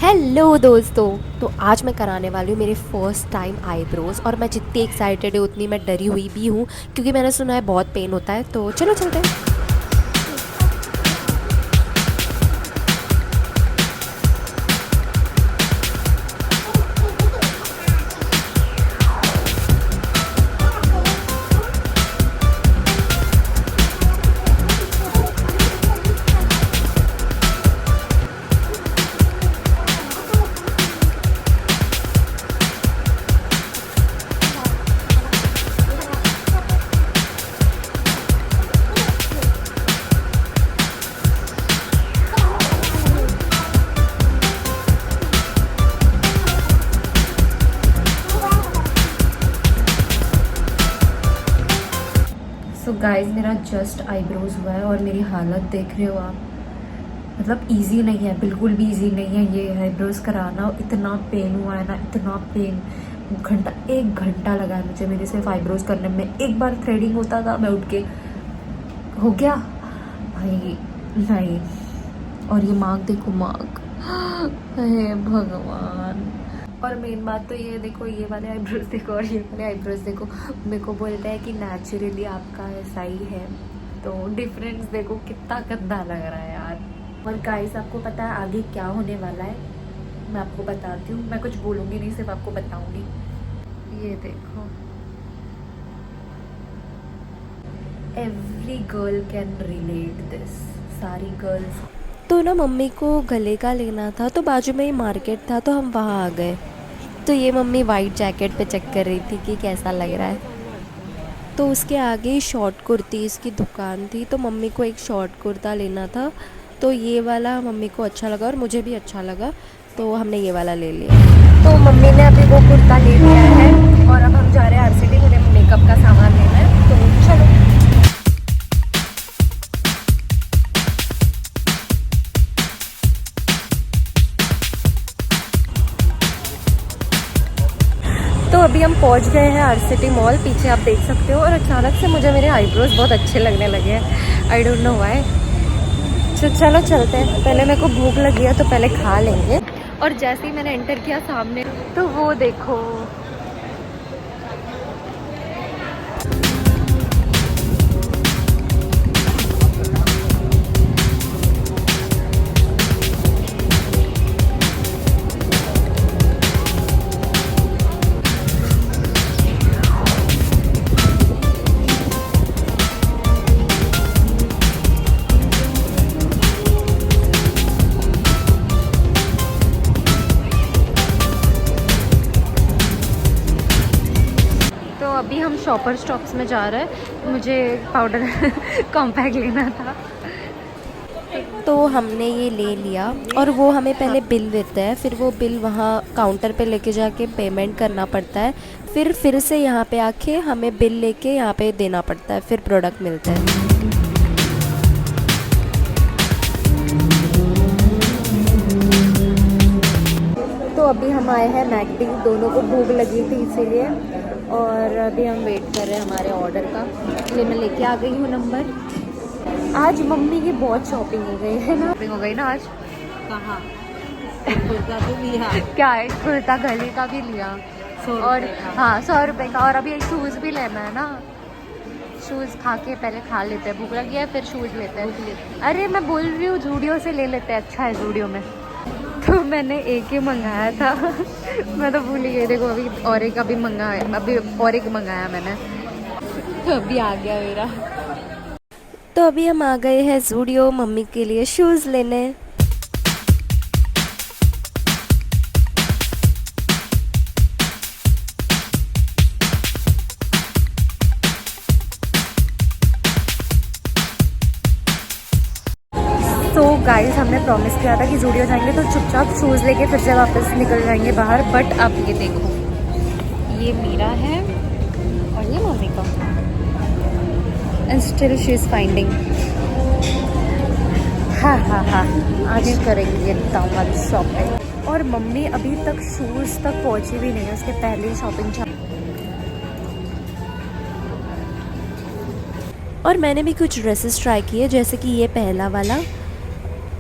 Hello दोस्तों। तो आज मैं कराने वाली हूँ मेरे फर्स्ट टाइम आईब्रोज और मैं जितनी एक्साइटेड है उतनी मैं डरी हुई भी हूँ क्योंकि मैंने सुना है बहुत पेन होता है। तो चलो चलते हैं। सो गाइस, मेरा जस्ट आईब्रोज हुआ है और मेरी हालत देख रहे हो आप। मतलब इजी नहीं है, बिल्कुल भी इजी नहीं है ये आईब्रोज कराना। इतना पेन हुआ है ना, इतना पेन। एक घंटा लगा है मुझे मेरे सिर्फ आईब्रोज करने में। एक बार थ्रेडिंग होता था, मैं उठ के हो गया भाई। नहीं। और ये मार्क देखो, मार्क। हे भगवान। और मेन बात तो ये देखो, ये वाले आईब्रोज देखो और ये वाले आईब्रोज देखो। मेरे को बोलता है कि नेचुरली आपका ऐसा ही है, तो डिफरेंस देखो कितना गंदा लग रहा है यार। और गाइस, आपको पता है आगे क्या होने वाला है? मैं आपको बताती हूँ। मैं कुछ बोलूँगी नहीं, सिर्फ आपको बताऊँगी। ये देखो, every girl can relate this. सारी गर्ल्स। तो ना मम्मी को गले का लेना था, तो बाजू में ही मार्केट था तो हम वहाँ आ गए। तो ये मम्मी वाइट जैकेट पे चेक कर रही थी कि कैसा लग रहा है। तो उसके आगे ही शॉर्ट कुर्तीज़ की दुकान थी, तो मम्मी को एक शॉर्ट कुर्ता लेना था। तो ये वाला मम्मी को अच्छा लगा और मुझे भी अच्छा लगा, तो हमने ये वाला ले लिया। तो मम्मी ने अभी वो कुर्ता ले लिया है और अब हम जा रहे हैं आरसीटी। मुझे मेकअप का सामान लेना है, तो चलो। तो अभी हम पहुंच गए हैं आरसीटी मॉल। पीछे आप देख सकते हो। और अचानक से मुझे मेरे आईब्रोज बहुत अच्छे लगने लगे हैं। I don't know why. चलो चलते हैं। पहले मेरे को भूख लगी है, तो पहले खा लेंगे। और जैसे ही मैंने एंटर किया सामने, तो वो देखो। तो अभी हम शॉपर स्टॉप्स में जा रहे हैं। मुझे पाउडर कॉम्पैक्ट लेना था, तो हमने ये ले लिया। और वो हमें पहले बिल देता है, फिर वो बिल वहाँ काउंटर पे लेके जाके पेमेंट करना पड़ता है। फिर से यहाँ पे आके हमें बिल लेके यहाँ पे देना पड़ता है, फिर प्रोडक्ट मिलता है। तो अभी हम आए हैं मैकडी। दोनों को भूख लगी थी इसीलिए। और अभी हम वेट कर रहे हैं हमारे ऑर्डर का। इसलिए मैं लेके आ गई हूँ नंबर। आज मम्मी की बहुत शॉपिंग हो गई है ना। शॉपिंग हो गई ना आज। कहाँ? कुर्ता भी लिया, क्या है, कुर्ता गले का भी लिया। 100 और रुपए का। हाँ, 100 रुपये का। और अभी एक शूज़ भी लेना है ना। शूज़ खा के पहले खा लेते हैं, भूख लगी है, फिर शूज़ लेते हैं। अरे मैं बोल रही हूँ जूडियो से ले लेते हैं, अच्छा है जूडियो में। तो मैंने एक ही मंगाया था। मैं तो भूल ही गई। देखो अभी और एक अभी मंगाया, अभी और एक मंगाया मैंने। तो अभी आ गया मेरा। तो अभी हम आ गए हैं जूडियो मम्मी के लिए शूज़ लेने। तो गाइस, हमने प्रॉमिस किया था कि जूडियो जाएंगे तो चुपचाप शूज़ लेके फिर से वापस निकल जाएंगे बाहर। बट अब ये देखो, ये मेरा है और ये मम्मी का। And still she is finding. हाँ हाँ हाँ, आज करेंगे दामाद शॉपिंग। और मम्मी अभी तक शूज़ तक पहुंची भी नहीं है, उसके पहले ही शॉपिंग। और मैंने भी कुछ ड्रेसेस ट्राई किए, जैसे कि ये पहला वाला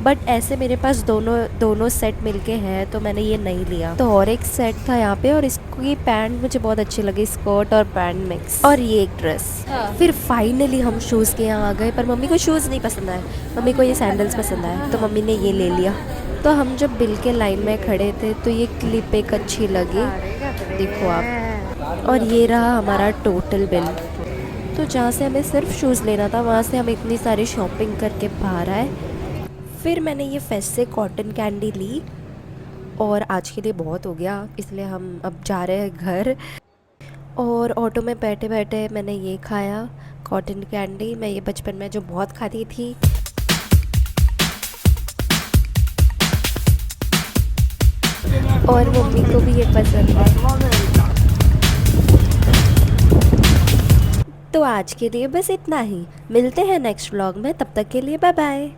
बट ऐसे मेरे पास दोनों सेट मिलके हैं तो मैंने ये नहीं लिया। तो और एक सेट था यहाँ पे और इसकी पैंट मुझे बहुत अच्छी लगी, स्कर्ट और पैंट मिक्स, और ये एक ड्रेस। फिर फाइनली हम शूज़ के यहाँ आ गए, पर मम्मी को शूज़ नहीं पसंद आए, मम्मी को ये सैंडल्स पसंद आए, तो मम्मी ने ये ले लिया। तो हम जब बिल के लाइन में खड़े थे तो ये क्लिप एक अच्छी लगी, देखो आप, और ये रहा हमारा टोटल बिल। तो जहाँ से हमें सिर्फ शूज़ लेना था वहाँ से हम इतनी सारी शॉपिंग करके बाहर आए। फिर मैंने ये फेस्ट से कॉटन कैंडी ली और आज के लिए बहुत हो गया, इसलिए हम अब जा रहे हैं घर। और ऑटो में बैठे बैठे मैंने ये खाया कॉटन कैंडी, मैं ये बचपन में जो बहुत खाती थी। और मम्मी को भी ये पसंद है। तो आज के लिए बस इतना ही, मिलते हैं नेक्स्ट व्लॉग में, तब तक के लिए बाय बाय।